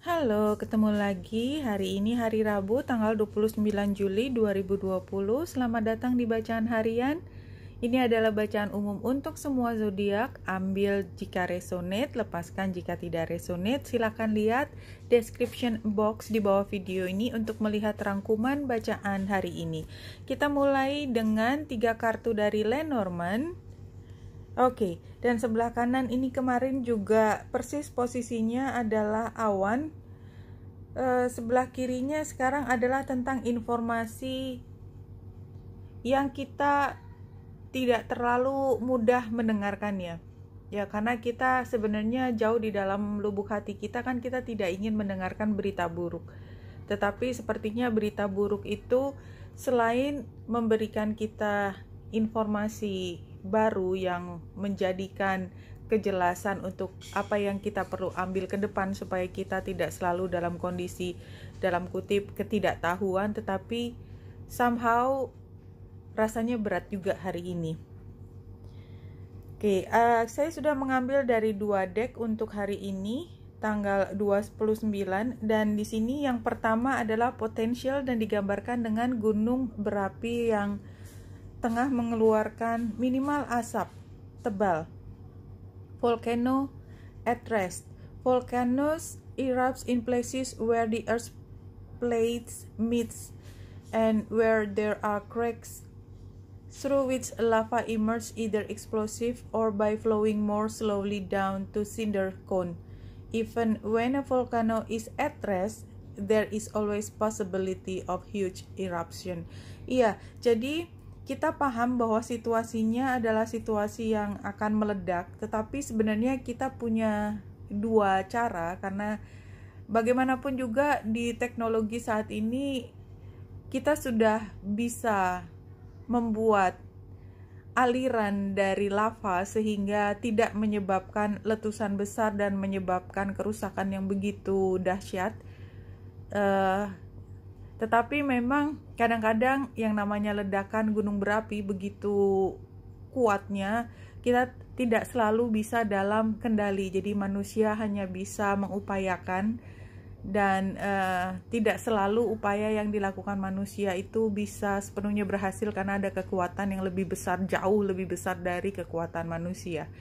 Halo, ketemu lagi. Hari ini hari Rabu, tanggal 29 Juli 2020. Selamat datang di Bacaan Harian. Ini adalah bacaan umum untuk semua zodiak. Ambil jika resonate, lepaskan jika tidak resonate. Silakan lihat description box di bawah video ini untuk melihat rangkuman bacaan hari ini. Kita mulai dengan 3 kartu dari Lenormand. Oke, dan sebelah kanan ini kemarin juga persis posisinya adalah awan. Sebelah kirinya sekarang adalah tentang informasi yang kita tidak terlalu mudah mendengarkannya. Ya, karena kita sebenarnya jauh di dalam lubuk hati kita kan kita tidak ingin mendengarkan berita buruk. Tetapi sepertinya berita buruk itu selain memberikan kita informasi baru yang menjadikan kejelasan untuk apa yang kita perlu ambil ke depan supaya kita tidak selalu dalam kondisi dalam kutip ketidaktahuan, tetapi somehow rasanya berat juga hari ini. Oke, saya sudah mengambil dari 2 deck untuk hari ini tanggal 29, dan di sini yang pertama adalah potensial dan digambarkan dengan gunung berapi yang tengah mengeluarkan minimal asap tebal. Volcano at rest. Volcanoes erupts in places where the earth's plates meets and where there are cracks through which lava emerges either explosive or by flowing more slowly down to cinder cone. Even when a volcano is at rest, there is always possibility of huge eruption. Iya, jadi kita paham bahwa situasinya adalah situasi yang akan meledak, tetapi sebenarnya kita punya 2 cara, karena bagaimanapun juga di teknologi saat ini kita sudah bisa membuat aliran dari lava sehingga tidak menyebabkan letusan besar dan menyebabkan kerusakan yang begitu dahsyat. Tetapi memang kadang-kadang yang namanya ledakan gunung berapi begitu kuatnya, kita tidak selalu bisa dalam kendali. Jadi manusia hanya bisa mengupayakan, dan tidak selalu upaya yang dilakukan manusia itu bisa sepenuhnya berhasil karena ada kekuatan yang lebih besar, jauh lebih besar dari kekuatan manusia.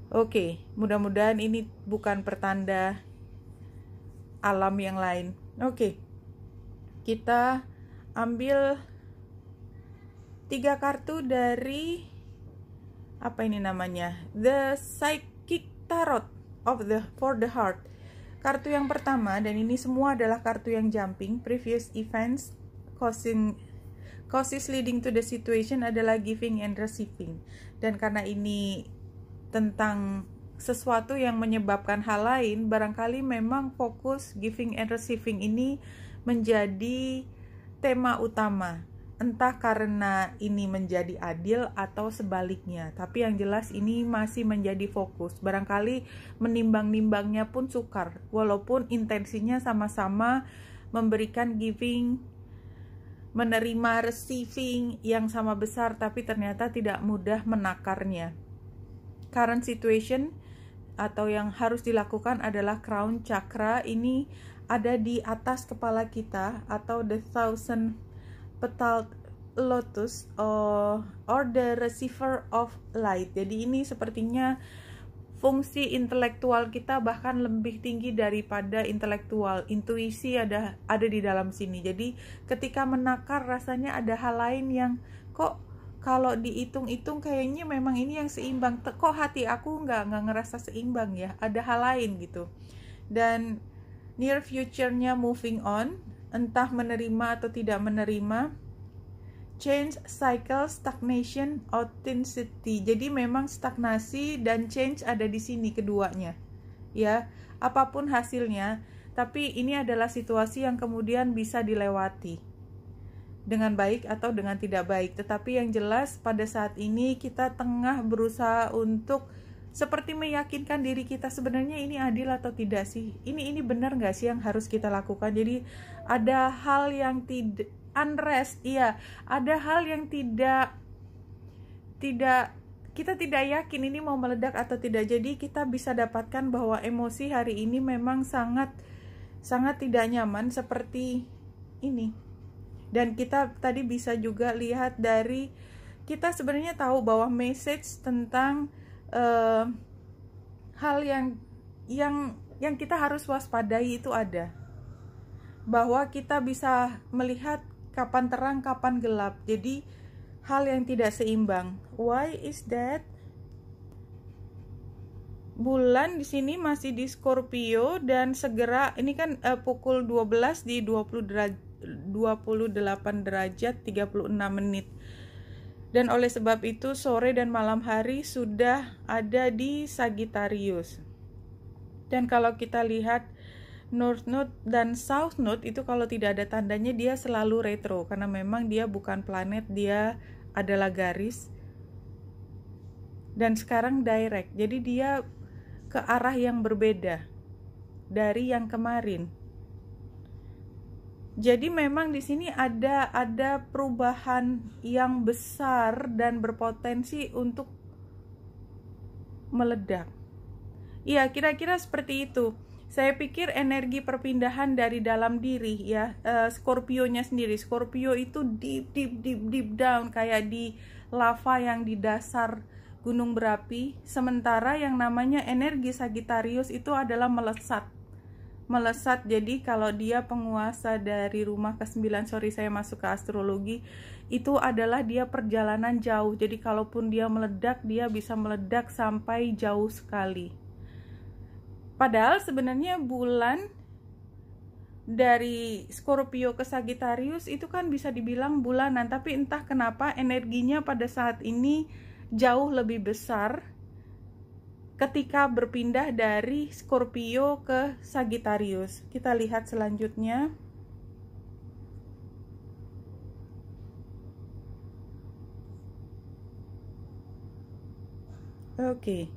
Oke, mudah-mudahan ini bukan pertanda alam yang lain. Oke. Kita ambil 3 kartu dari apa ini namanya? The Psychic Tarot for the Heart. Kartu yang pertama, dan ini semua adalah kartu yang jumping, previous events causes leading to the situation adalah giving and receiving. Dan karena ini tentang sesuatu yang menyebabkan hal lain, barangkali memang fokus giving and receiving ini menjadi tema utama, entah karena ini menjadi adil atau sebaliknya, tapi yang jelas ini masih menjadi fokus. Barangkali menimbang-nimbangnya pun sukar, walaupun intensinya sama-sama memberikan giving, menerima receiving yang sama besar, tapi ternyata tidak mudah menakarnya. Current situation atau yang harus dilakukan adalah crown chakra. Ini ada di atas kepala kita, atau the 1000 petaled lotus, or the receiver of light. Jadi ini sepertinya fungsi intelektual kita bahkan lebih tinggi daripada intelektual. Intuisi ada di dalam sini. Jadi ketika menakar rasanya ada hal lain yang kok kalau dihitung-hitung kayaknya memang ini yang seimbang. Kok hati aku nggak ngerasa seimbang ya? Ada hal lain gitu. Dan near future-nya moving on, entah menerima atau tidak menerima. Change, cycle, stagnation, authenticity. Jadi memang stagnasi dan change ada di sini keduanya. Ya, apapun hasilnya, tapi ini adalah situasi yang kemudian bisa dilewati dengan baik atau dengan tidak baik. Tetapi yang jelas pada saat ini kita tengah berusaha untuk seperti meyakinkan diri kita, sebenarnya ini adil atau tidak sih? Ini benar nggak sih yang harus kita lakukan? Jadi ada hal yang tidak unrest, iya, ada hal yang tidak kita tidak yakin ini mau meledak atau tidak. Jadi kita bisa dapatkan bahwa emosi hari ini memang sangat sangat tidak nyaman seperti ini. Dan kita tadi bisa juga lihat dari, kita sebenarnya tahu bahwa message tentang hal yang kita harus waspadai itu ada, bahwa kita bisa melihat kapan terang kapan gelap, jadi hal yang tidak seimbang. Why is that? Bulan di sini masih di Scorpio dan segera ini kan pukul 12 di 28 derajat 36 menit. Dan oleh sebab itu sore dan malam hari sudah ada di Sagittarius. Dan kalau kita lihat North Node dan South Node itu kalau tidak ada tandanya dia selalu retro, karena memang dia bukan planet, dia adalah garis. Dan sekarang direct, jadi dia ke arah yang berbeda dari yang kemarin. Jadi memang di sini ada perubahan yang besar dan berpotensi untuk meledak. Iya, kira-kira seperti itu. Saya pikir energi perpindahan dari dalam diri ya, Scorpio-nya sendiri. Scorpio itu deep down, kayak di lava yang di dasar gunung berapi. Sementara yang namanya energi Sagittarius itu adalah melesat. Jadi kalau dia penguasa dari rumah ke-9, saya masuk ke astrologi, itu adalah dia perjalanan jauh. Jadi kalaupun dia meledak, dia bisa meledak sampai jauh sekali. Padahal sebenarnya bulan dari Scorpio ke Sagittarius itu kan bisa dibilang bulanan, tapi entah kenapa energinya pada saat ini jauh lebih besar ketika berpindah dari Scorpio ke Sagittarius. Kita lihat selanjutnya. Oke.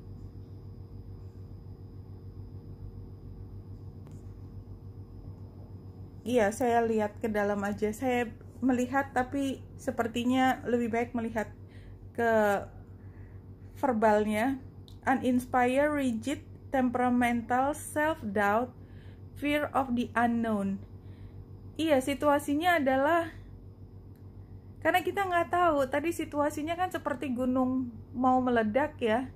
Iya, saya lihat ke dalam aja. Saya melihat, tapi sepertinya lebih baik melihat ke verbalnya. Uninspired, rigid, temperamental, self-doubt, fear of the unknown. Iya, situasinya adalah karena kita nggak tahu. Tadi situasinya kan seperti gunung mau meledak ya.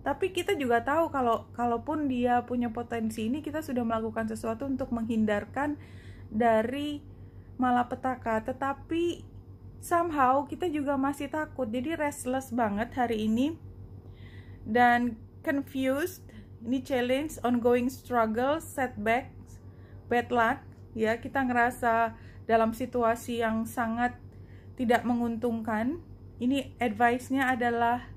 Tapi kita juga tahu kalaupun dia punya potensi ini, kita sudah melakukan sesuatu untuk menghindarkan dari malapetaka. Tetapi somehow kita juga masih takut. Jadi restless banget hari ini. Dan confused, ini challenge, ongoing struggle, setbacks, bad luck, ya, kita ngerasa dalam situasi yang sangat tidak menguntungkan. Ini advice-nya adalah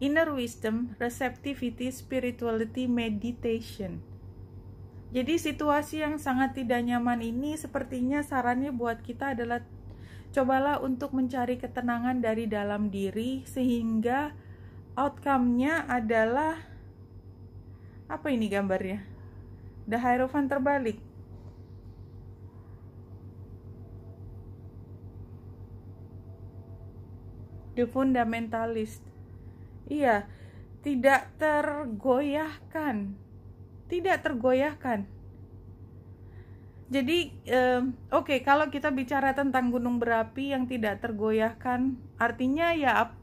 inner wisdom, receptivity, spirituality, meditation. Jadi situasi yang sangat tidak nyaman ini sepertinya sarannya buat kita adalah cobalah untuk mencari ketenangan dari dalam diri, sehingga outcome-nya adalah apa ini gambarnya? The Hierophant terbalik. The Fundamentalist. Iya, tidak tergoyahkan. Jadi, oke, kalau kita bicara tentang gunung berapi yang tidak tergoyahkan, artinya ya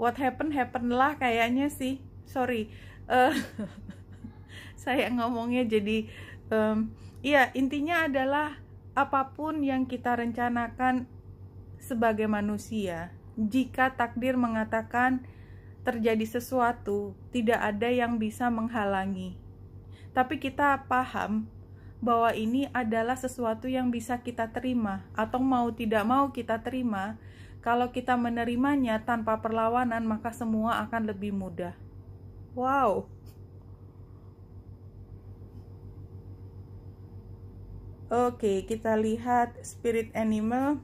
what happened lah kayaknya sih. Sorry, saya ngomongnya jadi iya, intinya adalah apapun yang kita rencanakan sebagai manusia, jika takdir mengatakan terjadi sesuatu, tidak ada yang bisa menghalangi. Tapi kita paham bahwa ini adalah sesuatu yang bisa kita terima, atau mau tidak mau kita terima. Kalau kita menerimanya tanpa perlawanan, maka semua akan lebih mudah. Wow. Oke, kita lihat spirit animal.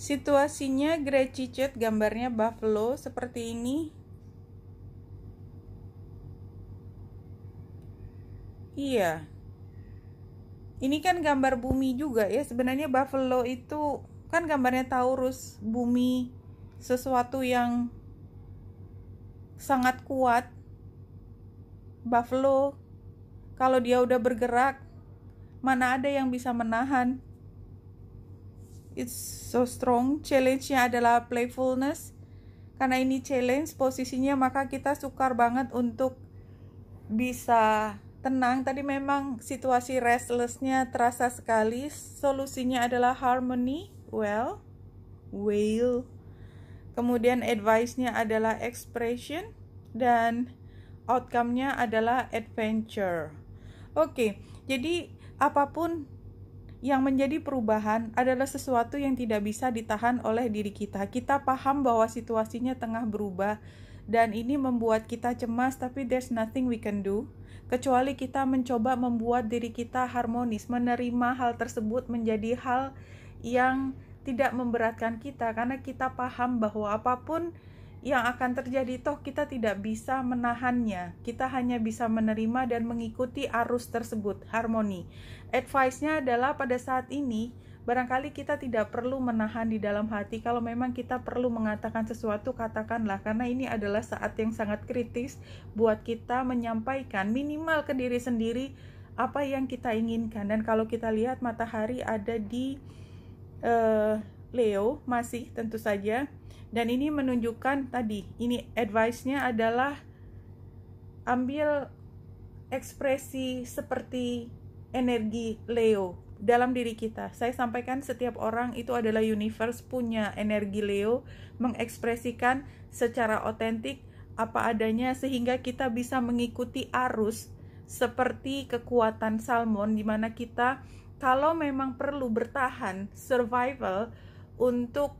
Situasinya Gratitude, gambarnya buffalo seperti ini. Iya. Ini kan gambar bumi juga ya. Sebenarnya buffalo itu kan gambarnya Taurus, bumi, sesuatu yang sangat kuat. Buffalo, kalau dia udah bergerak, mana ada yang bisa menahan. It's so strong. Challenge-nya adalah playfulness. Karena ini challenge posisinya, maka kita sukar banget untuk bisa tenang. Tadi memang situasi restless-nya terasa sekali. Solusinya adalah harmony, well, whale. Kemudian advice-nya adalah expression, dan outcome-nya adalah adventure. Oke, jadi apapun yang menjadi perubahan adalah sesuatu yang tidak bisa ditahan oleh diri kita. Kita paham bahwa situasinya tengah berubah, dan ini membuat kita cemas, tapi there's nothing we can do, kecuali kita mencoba membuat diri kita harmonis, menerima hal tersebut menjadi hal yang tidak memberatkan kita, karena kita paham bahwa apapun yang akan terjadi, toh kita tidak bisa menahannya. Kita hanya bisa menerima dan mengikuti arus tersebut, harmoni. Advice-nya adalah pada saat ini, barangkali kita tidak perlu menahan di dalam hati. Kalau memang kita perlu mengatakan sesuatu, katakanlah, karena ini adalah saat yang sangat kritis buat kita menyampaikan minimal ke diri sendiri apa yang kita inginkan. Dan kalau kita lihat matahari ada di Leo, masih tentu saja. Dan ini menunjukkan tadi, ini advice-nya adalah ambil ekspresi seperti energi Leo dalam diri kita. Saya sampaikan setiap orang itu adalah universe, punya energi Leo, mengekspresikan secara otentik apa adanya sehingga kita bisa mengikuti arus seperti kekuatan salmon, di mana kita kalau memang perlu bertahan, survival untuk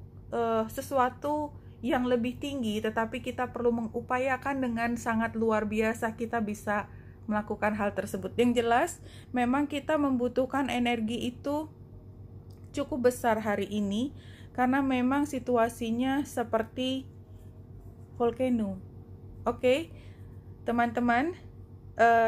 sesuatu yang lebih tinggi, tetapi kita perlu mengupayakan dengan sangat luar biasa, kita bisa melakukan hal tersebut. Yang jelas, memang kita membutuhkan energi itu cukup besar hari ini, karena memang situasinya seperti volcano. Oke, teman-teman,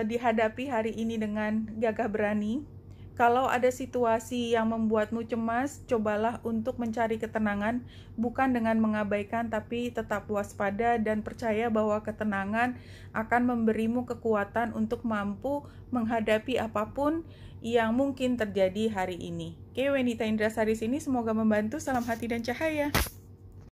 dihadapi hari ini dengan gagah berani. Kalau ada situasi yang membuatmu cemas, cobalah untuk mencari ketenangan, bukan dengan mengabaikan, tapi tetap waspada dan percaya bahwa ketenangan akan memberimu kekuatan untuk mampu menghadapi apapun yang mungkin terjadi hari ini. Oke, Wenita Indrasari sini, semoga membantu. Salam hati dan cahaya.